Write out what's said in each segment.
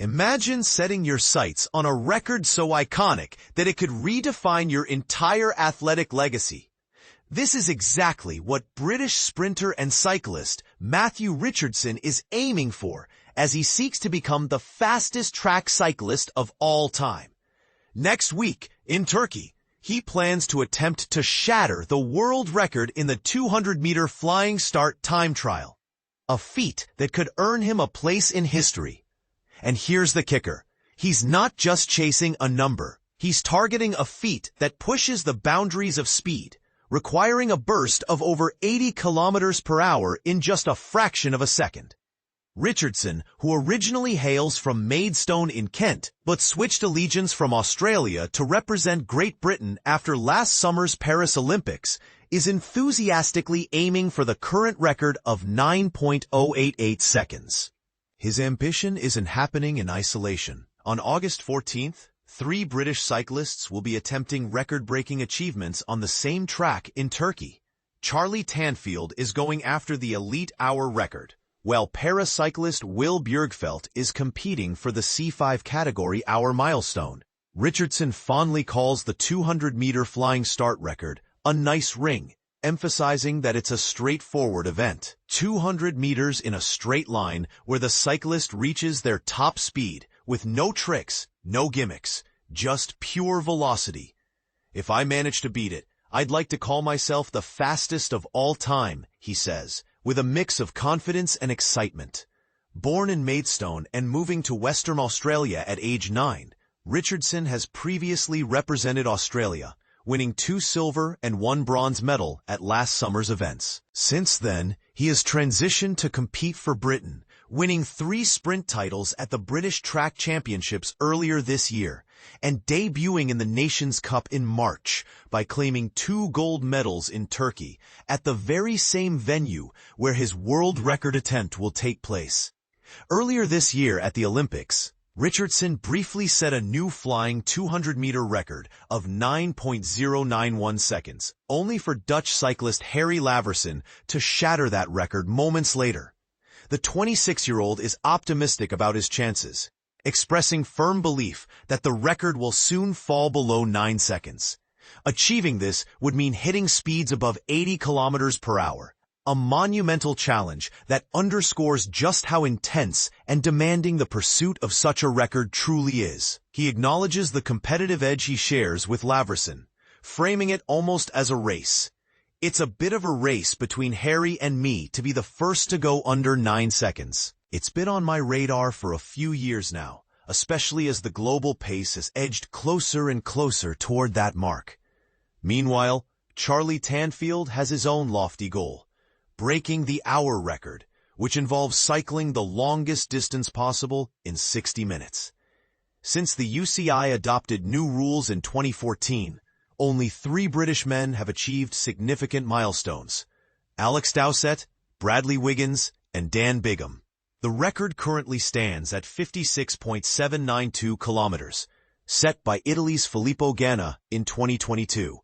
Imagine setting your sights on a record so iconic that it could redefine your entire athletic legacy. This is exactly what British sprinter and cyclist Matthew Richardson is aiming for as he seeks to become the fastest track cyclist of all time. Next week, in Turkey, he plans to attempt to shatter the world record in the 200-meter flying start time trial, a feat that could earn him a place in history. And here's the kicker. He's not just chasing a number. He's targeting a feat that pushes the boundaries of speed, requiring a burst of over 80 kilometers per hour in just a fraction of a second. Richardson, who originally hails from Maidstone in Kent, but switched allegiance from Australia to represent Great Britain after last summer's Paris Olympics, is enthusiastically aiming for the current record of 9.088 seconds. His ambition isn't happening in isolation. On August 14th, 3 British cyclists will be attempting record-breaking achievements on the same track in Turkey. Charlie Tanfield is going after the elite hour record, while para-cyclist Will Bjergfelt is competing for the C5 category hour milestone. Richardson fondly calls the 200-meter flying start record a nice ring, emphasizing that it's a straightforward event. 200 meters in a straight line where the cyclist reaches their top speed with no tricks, no gimmicks, just pure velocity. If I manage to beat it, I'd like to call myself the fastest of all time, he says, with a mix of confidence and excitement. Born in Maidstone and moving to Western Australia at age 9, Richardson has previously represented Australia, winning 2 silver and 1 bronze medal at last summer's events. Since then, he has transitioned to compete for Britain, winning 3 sprint titles at the British Track Championships earlier this year, and debuting in the Nations Cup in March by claiming 2 gold medals in Turkey at the very same venue where his world record attempt will take place. Earlier this year at the Olympics, Richardson briefly set a new flying 200-meter record of 9.091 seconds, only for Dutch cyclist Harry Laverson to shatter that record moments later. The 26-year-old is optimistic about his chances, expressing firm belief that the record will soon fall below 9 seconds. Achieving this would mean hitting speeds above 80 kilometers per hour, a monumental challenge that underscores just how intense and demanding the pursuit of such a record truly is. He acknowledges the competitive edge he shares with Laverson, framing it almost as a race. It's a bit of a race between Harry and me to be the first to go under 9 seconds. It's been on my radar for a few years now, especially as the global pace has edged closer and closer toward that mark. Meanwhile, Charlie Tanfield has his own lofty goal: breaking the hour record, which involves cycling the longest distance possible in 60 minutes. Since the UCI adopted new rules in 2014, only 3 British men have achieved significant milestones: Alex Dowsett, Bradley Wiggins, and Dan Bigham. The record currently stands at 56.792 kilometers, set by Italy's Filippo Ganna in 2022.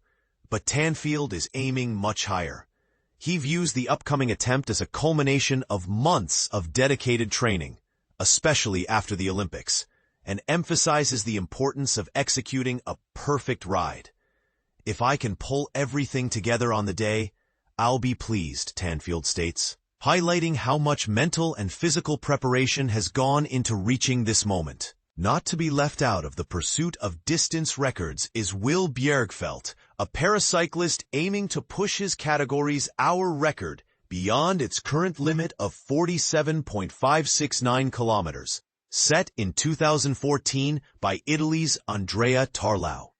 But Tanfield is aiming much higher. He views the upcoming attempt as a culmination of months of dedicated training, especially after the Olympics, and emphasizes the importance of executing a perfect ride. If I can pull everything together on the day, I'll be pleased, Tanfield states, highlighting how much mental and physical preparation has gone into reaching this moment. Not to be left out of the pursuit of distance records is Will Bjergfelt, a paracyclist aiming to push his category's hour record beyond its current limit of 47.569 kilometers, set in 2014 by Italy's Andrea Tarlau.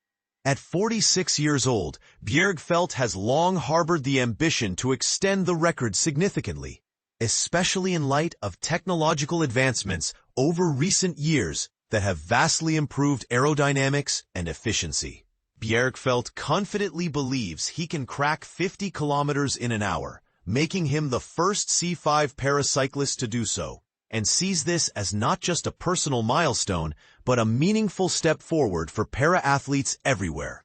At 46 years old, Bjergfelt has long harbored the ambition to extend the record significantly, especially in light of technological advancements over recent years that have vastly improved aerodynamics and efficiency. Bjergfelt confidently believes he can crack 50 kilometers in an hour, making him the first C5 paracyclist to do so, and sees this as not just a personal milestone, but a meaningful step forward for para-athletes everywhere.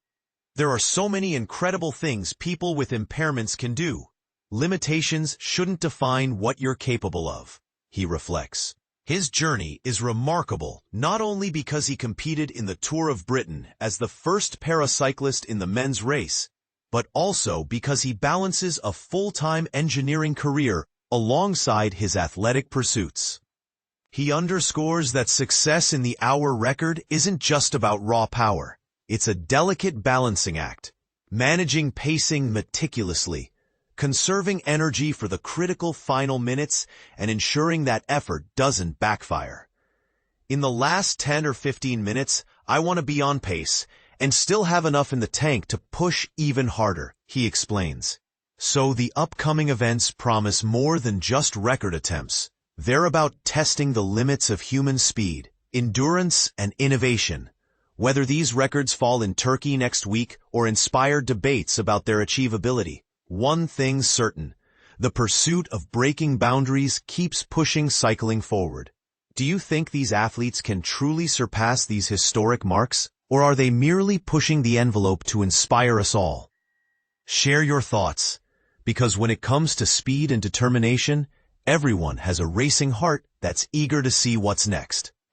There are so many incredible things people with impairments can do. Limitations shouldn't define what you're capable of, he reflects. His journey is remarkable not only because he competed in the Tour of Britain as the first paracyclist in the men's race, but also because he balances a full-time engineering career alongside his athletic pursuits. He underscores that success in the hour record isn't just about raw power. It's a delicate balancing act, managing pacing meticulously, conserving energy for the critical final minutes, and ensuring that effort doesn't backfire. In the last 10 or 15 minutes, I want to be on pace and still have enough in the tank to push even harder, he explains. So the upcoming events promise more than just record attempts. They're about testing the limits of human speed, endurance, and innovation. Whether these records fall in Turkey next week or inspire debates about their achievability, one thing's certain: the pursuit of breaking boundaries keeps pushing cycling forward. Do you think these athletes can truly surpass these historic marks, or are they merely pushing the envelope to inspire us all? Share your thoughts, because when it comes to speed and determination, everyone has a racing heart that's eager to see what's next.